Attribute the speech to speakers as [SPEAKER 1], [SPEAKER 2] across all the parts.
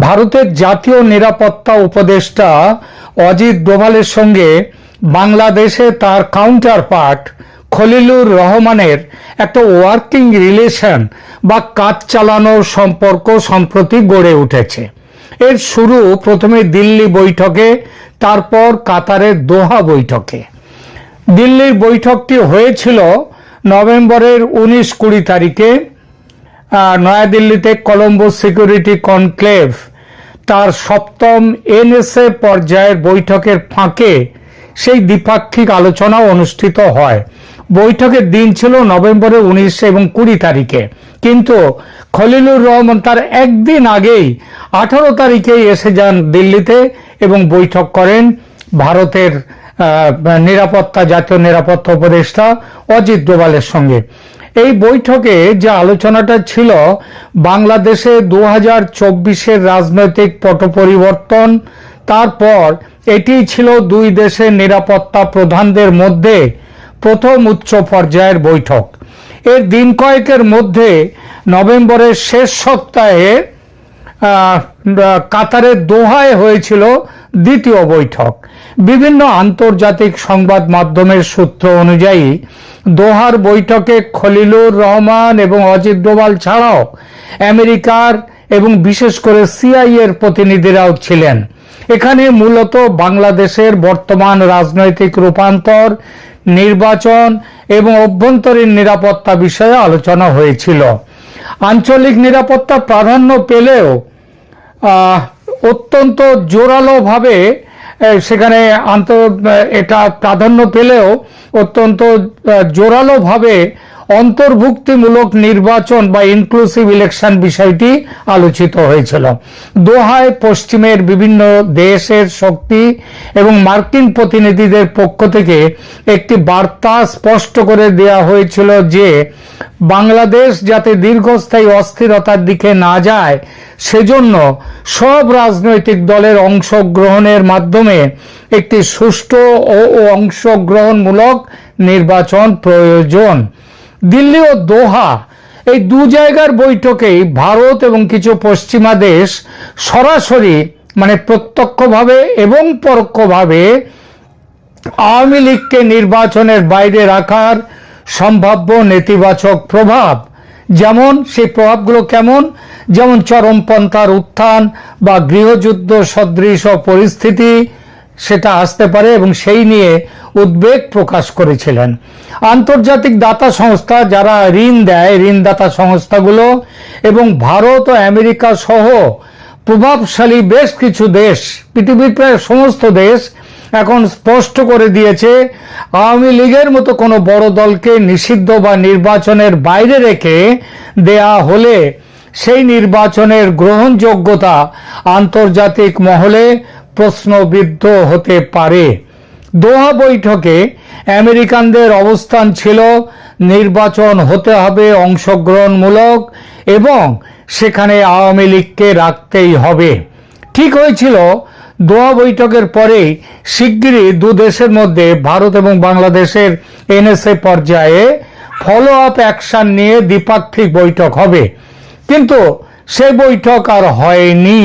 [SPEAKER 1] ভারতের জাতীয় নিরাপত্তা উপদেষ্টা অজিত ডোভালের সঙ্গে বাংলাদেশে তার কাউন্টারপার্ট খলিলুর রহমানের একটা ওয়ার্কিং রিলেশন বা কাজ চালানোর সম্পর্ক সম্প্রতি গড়ে উঠেছে। এর শুরু প্রথমে দিল্লি বৈঠকে, তারপর কাতারের দোহা বৈঠকে। দিল্লির বৈঠকটি হয়েছিল নভেম্বরের 19-20 তারিখে নয়াদিল্লিতে কলম্বো সিকিউরিটি কনক্লেভ তার 7ম এনএসএ পর্যায়ের বৈঠকের ফাঁকে সেই দ্বিপাক্ষিক আলোচনা অনুষ্ঠিত হয়। বৈঠকের দিন ছিল নভেম্বরের 19 এবং 20 তারিখে, কিন্তু খলিলুর রহমান তার একদিন আগেই 18 তারিখেই এসে যান দিল্লিতে এবং বৈঠক করেন ভারতের জাতীয় নিরাপত্তা উপদেষ্টা অজিত ডোভালের সঙ্গে। এই বৈঠকে যে আলোচনাটা ছিল বাংলাদেশে 2024-এর রাজনৈতিক পট পরিবর্তন, তারপর এটি ছিল দুই দেশের নিরাপত্তা প্রধানদের মধ্যে প্রথম উচ্চ পর্যায়ের বৈঠক। এর দিন কয়েকের মধ্যে নভেম্বরের শেষ সপ্তাহে কাতারের দোহায় হয়েছিল দ্বিতীয় বৈঠক। বিভিন্ন আন্তর্জাতিক সংবাদ মাধ্যমের সূত্র অনুযায়ী দোহার বৈঠকে খলিলুর রহমান এবং অজিত ডোভাল ছাড়াও আমেরিকার এবং বিশেষ করে সিআইএর প্রতিনিধিরাও ছিলেন। এখানে মূলত বাংলাদেশের বর্তমান রাজনৈতিক রূপান্তর, নির্বাচন এবং অভ্যন্তরীণ নিরাপত্তা বিষয়ে আলোচনা হয়েছিল। আঞ্চলিক নিরাপত্তা প্রাধান্য পেলেও অত্যন্ত জোরালোভাবে সেখানে এটা প্রাধান্য পেলেও অত্যন্ত জোরালোভাবে অন্তর্ভুক্তিমূলক নির্বাচন বা ইনক্লুসিভ ইলেকশন বিষয়টি আলোচিত হয়েছিল। দোহায় পশ্চিমের বিভিন্ন দেশের শক্তি এবং মার্কিন প্রতিনিধিদের পক্ষ থেকে একটি বার্তা স্পষ্ট করে দেওয়া হয়েছিল যে বাংলাদেশ যাতে দীর্ঘস্থায়ী অস্থিরতার দিকে না যায় সেজন্য সব রাজনৈতিক দলের অংশগ্রহণের মাধ্যমে একটি সুষ্ঠু ও অংশগ্রহণমূলক নির্বাচন প্রয়োজন। দিল্লি ও দোহা এই দু জায়গার বৈঠকেই ভারত এবং কিছু পশ্চিমা দেশ সরাসরি প্রত্যক্ষভাবে এবং পরোক্ষভাবে আওয়ামী লীগকে নির্বাচনের বাইরে রাখার সম্ভাব্য নেতিবাচক প্রভাব, যেমন সেই প্রভাবগুলো কেমন, যেমন চরমপন্থার উত্থান বা গৃহযুদ্ধ সদৃশ পরিস্থিতি সেটা আসতে পারে এবং সেই নিয়ে উদ্বেগ প্রকাশ করেছিলেন। আন্তর্জাতিক দাতা সংস্থা যারা ঋণ দেয়, ঋণদাতা সংস্থাগুলো এবং ভারত ও আমেরিকা সহ প্রভাবশালী বেশ কিছু দেশ, পৃথিবীর প্রায় সমস্ত দেশ এখন স্পষ্ট করে দিয়েছে আওয়ামী লীগের মতো কোনো বড় দলকে নিষিদ্ধ বা নির্বাচনের বাইরে রেখে দেয়া হলে সেই নির্বাচনের গ্রহণযোগ্যতা আন্তর্জাতিক মহলে প্রশ্নবিদ্ধ হতে পারে। দোহা বৈঠকে আমেরিকানদের অবস্থান ছিল নির্বাচন হতে হবে অংশগ্রহণমূলক এবং সেখানে আওয়ামী লীগকে রাখতেই হবে। ঠিক হয়েছিল দোহা বৈঠকের পরেই শিগগিরই দু দেশের মধ্যে ভারত এবং বাংলাদেশের এনএসএ পর্যায়ে ফলো আপ অ্যাকশন নিয়ে দ্বিপাক্ষিক বৈঠক হবে, কিন্তু সেই বৈঠক আর হয়নি।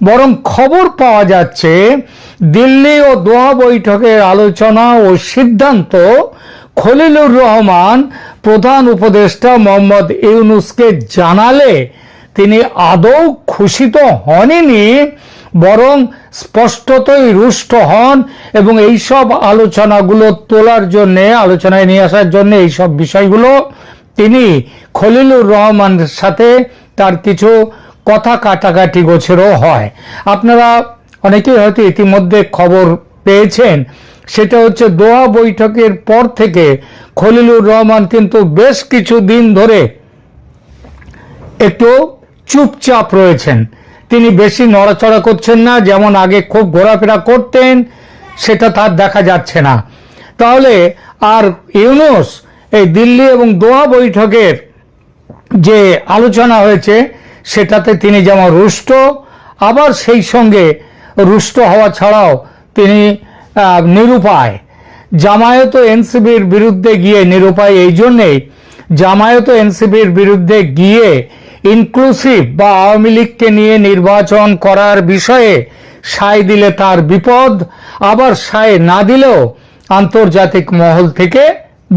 [SPEAKER 1] বরং খবর পাওয়া যাচ্ছে দিল্লি ও দোহা বৈঠকের আলোচনা ও সিদ্ধান্ত খলিলুর রহমান প্রধান উপদেষ্টা মোহাম্মদ ইউনূসকে জানালে তিনি আদৌ খুশি তো হননি, বরং স্পষ্টতই রুষ্ট হন এবং এইসব আলোচনাগুলো তোলার জন্য, আলোচনায় নিয়ে আসার জন্য এইসব বিষয়গুলো তিনি খলিলুর রহমানের সাথে তার কিছু কথা কাটাকাটি গোছেরও হয়। আপনারা অনেকেই হয়তো ইতিমধ্যে খবর পেয়েছেন, সেটা হচ্ছে দোহা বৈঠকের পর থেকে খলিলুর রহমান কিন্তু বেশ কিছু দিন ধরে একটু চুপচাপ রয়েছেন। তিনি বেশি নড়াচড়া করছেন না, যেমন আগে খুব ঘোরাফেরা করতেন সেটা তার দেখা যাচ্ছে না। তাহলে আর ইউনূস এই দিল্লি এবং দোহা বৈঠকের যে আলোচনা হয়েছে সেটাতে তিনি যেমন রুষ্ট, আবার সেই সঙ্গে রুষ্ট হওয়া ছাড়াও তিনি নিরুপায়। জামায়াত এনসিবির বিরুদ্ধে গিয়ে নিরুপায় এই জন্যেই, জামায়াত এনসিবির বিরুদ্ধে গিয়ে ইনক্লুসিভ বা আওয়ামী লীগকে নিয়ে নির্বাচন করার বিষয়ে সায় দিলে তার বিপদ, আবার সায় না দিলেও আন্তর্জাতিক মহল থেকে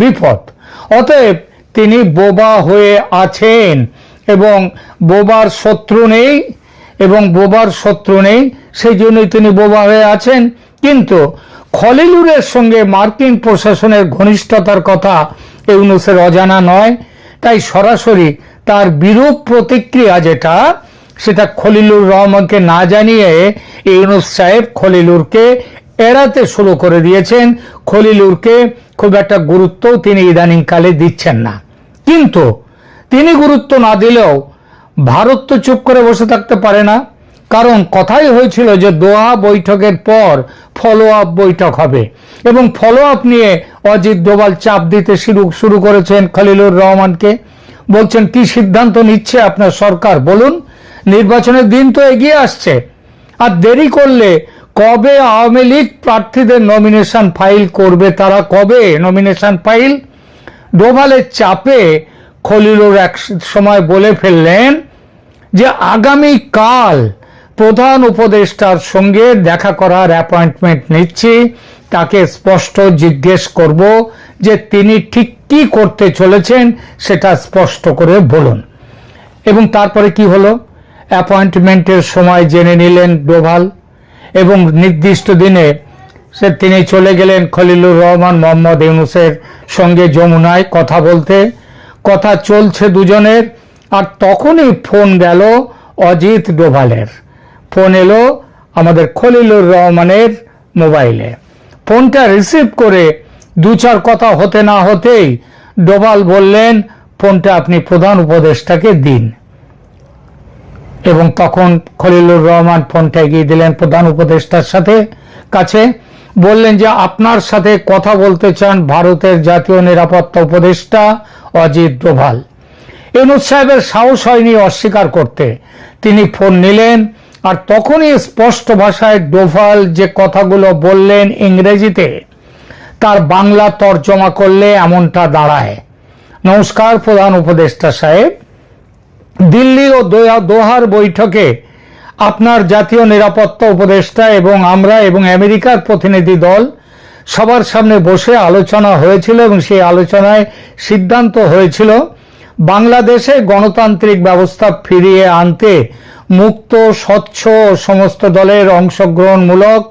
[SPEAKER 1] বিপদ। অতএব তিনি বোবা হয়ে আছেন এবং বোবার শত্রু নেই, সেই জন্যই তিনি বোবা হয়ে আছেন। কিন্তু খলিলুরের সঙ্গে মার্কিন প্রশাসনের ঘনিষ্ঠতার কথা ইউনূসের অজানা নয়, তাই সরাসরি তার বিরূপ প্রতিক্রিয়া সেটা খলিলুর রহমানকে না জানিয়ে ইউনূস সাহেব খলিলুরকে এড়াতে শুরু করে দিয়েছেন। খলিলুরকে খুব একটা গুরুত্ব তিনি ইদানিংকালে দিচ্ছেন না। কিন্তু তিনি গুরুত্ব না দিলেও ভারত তো চুপ করে বসে থাকতে পারে না, কারণ কথাই হয়েছিল যে দোহা বৈঠকের পর ফলো আপ বৈঠক হবে, এবং ফলো আপ নিয়ে অজিত ডোভাল চাপ দিতে শুরু করেছেন খলিলুর রহমানকে। বলছেন, কি সিদ্ধান্ত নিচ্ছে আপনার সরকার বলুন, নির্বাচনের দিন তো এগিয়ে আসছে, আর দেরি করলে কবে আওয়ামী লীগ প্রার্থীদের নমিনেশন ফাইল করবে, তারা কবে নমিনেশন ফাইল? ডোভালের চাপে খলিলুর এক সময় বলে ফেললেন যে আগামীকাল প্রধান উপদেষ্টার সঙ্গে দেখা করার অ্যাপয়েন্টমেন্ট নিচ্ছি, তাকে স্পষ্ট জিজ্ঞেস করব যে তিনি ঠিক কি করতে চলেছেন সেটা স্পষ্ট করে বলুন। এবং তারপরে কি হলো, অ্যাপয়েন্টমেন্টের সময় জেনে নিলেন ডোভাল, এবং নির্দিষ্ট দিনে তিনি চলে গেলেন খলিলুর রহমান মোহাম্মদ ইউনূসের সঙ্গে যমুনায় কথা বলতে। কথা চলছে দুজনের, আর তখনই ফোন গেল অজিত ডোভালের। ফোন এলো আমাদের খলিলুর রহমানের মোবাইলে। ফোনটা রিসিভ করে দু চার কথা হতে না হতেই ডোভাল বললেন, ফোনটা আপনি প্রধান উপদেষ্টাকে দিন। এবং তখন খলিলুর রহমান ফোনটা এগিয়ে দিলেন প্রধান উপদেষ্টার কাছে, বললেন যে আপনার সাথে কথা বলতে চান ভারতের জাতীয় নিরাপত্তা উপদেষ্টা অজিত ডোভাল। ইউনূস সাহেবের সাহস হয়নি অস্বীকার করতে, তিনি ফোন নিলেন, আর তখনই স্পষ্ট ভাষায় ডোভাল যে কথাগুলো বললেন ইংরেজিতে, তার বাংলা তর্জমা করলে এমনটা দাঁড়ায়, নমস্কার প্রধান উপদেষ্টা সাহেব, দিল্লি ও দোহার বৈঠকে আপনার জাতীয় নিরাপত্তা উপদেষ্টা এবং আমরা এবং আমেরিকার প্রতিনিধি দল সবার সামনে বসে আলোচনা হয়েছিল, এবং সেই আলোচনায় সিদ্ধান্ত হয়েছিল বাংলাদেশে গণতান্ত্রিক ব্যবস্থা ফিরিয়ে আনতে মুক্ত, স্বচ্ছ ও সমস্ত দলের অংশগ্রহণমূলক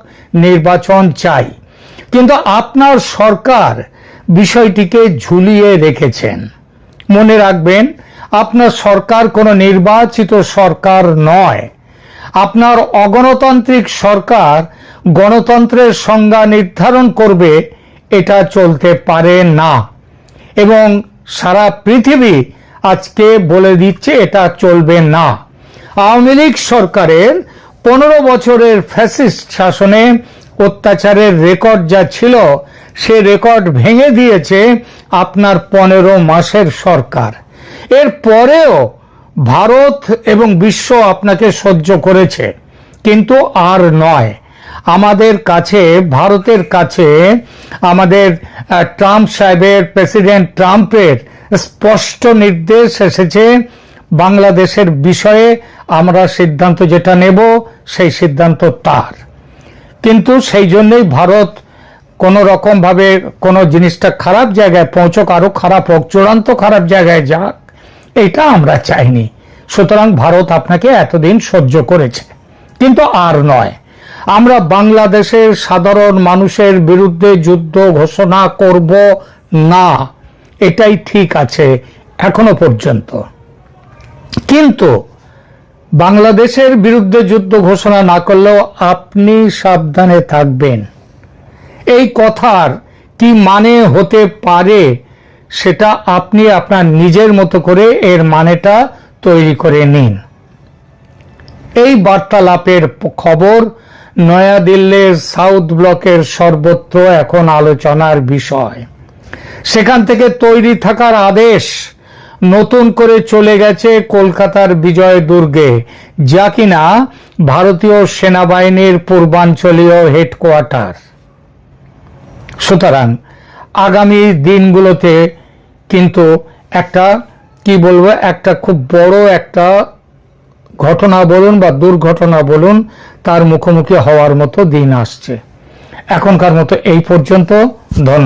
[SPEAKER 1] নির্বাচন চাই। কিন্তু আপনার সরকার বিষয়টিকে ঝুলিয়ে রেখেছেন। মনে রাখবেন, আপনার সরকার কোনো নির্বাচিত সরকার নয়। আপনার অগণতান্ত্রিক সরকার গণতন্ত্রের সংজ্ঞা নির্ধারণ করবে, এটা চলতে পারে না, এবং সারা পৃথিবী আজকে বলে দিচ্ছে এটা চলবে না। আওয়ামী লীগ সরকারের 15 বছরের ফ্যাসিস্ট শাসনে অত্যাচারের রেকর্ড যা ছিল, সে রেকর্ড ভেঙে দিয়েছে আপনার 15 মাসের সরকার। এর পরেও ভারত এবং বিশ্ব আপনাকে সহ্য করেছে, কিন্তু আর নয়। আমাদের কাছে, ভারতের কাছে আমাদের ট্রাম্প সাহেবের, প্রেসিডেন্ট ট্রাম্পের স্পষ্ট নির্দেশ এসেছে, বাংলাদেশের বিষয়ে আমরা সিদ্ধান্ত যেটা নেব সেই সিদ্ধান্ত তার। কিন্তু সেই জন্যই ভারত কোনো রকম ভাবে কোনো জিনিসটা খারাপ জায়গায় পৌঁছক, আরো খারাপ হোক, চূড়ান্ত খারাপ জায়গায় যাক, এটা আমরা চাইনি। সুতরাং ভারত আপনাকে এতদিন সহ্য করেছে, কিন্তু আর নয়। আমরা বাংলাদেশের সাধারণ মানুষের বিরুদ্ধে যুদ্ধ ঘোষণা করব না, এটাই ঠিক আছে এখনো পর্যন্ত। কিন্তু বাংলাদেশের বিরুদ্ধে যুদ্ধ ঘোষণা না করলেও আপনি সাবধানে থাকবেন। এই কথার কি মানে হতে পারে সেটা আপনি আপনার নিজের মতো করে এর মানেটা তৈরি করে নিন। এই বার্তালাপের খবর নয়াদিল্লির সাউথ ব্লকের সর্বত্র এখন আলোচনার বিষয়। সেখান থেকে তৈরি থাকার আদেশ নতুন করে চলে গেছে কলকাতার বিজয় দুর্গে, যা কিনা ভারতীয় সেনাবাহিনীর পূর্বাঞ্চলীয় হেডকোয়ার্টার। সুতরাং আগামী দিনগুলোতে কিন্তু একটা কি বলবো, একটা খুব বড় একটা ঘটনা বলুন বা দুর্ঘটনা বলুন, তার মুখোমুখি হওয়ার মতো দিন আসছে। এখনকার মতো এই পর্যন্ত। ধন্যবাদ।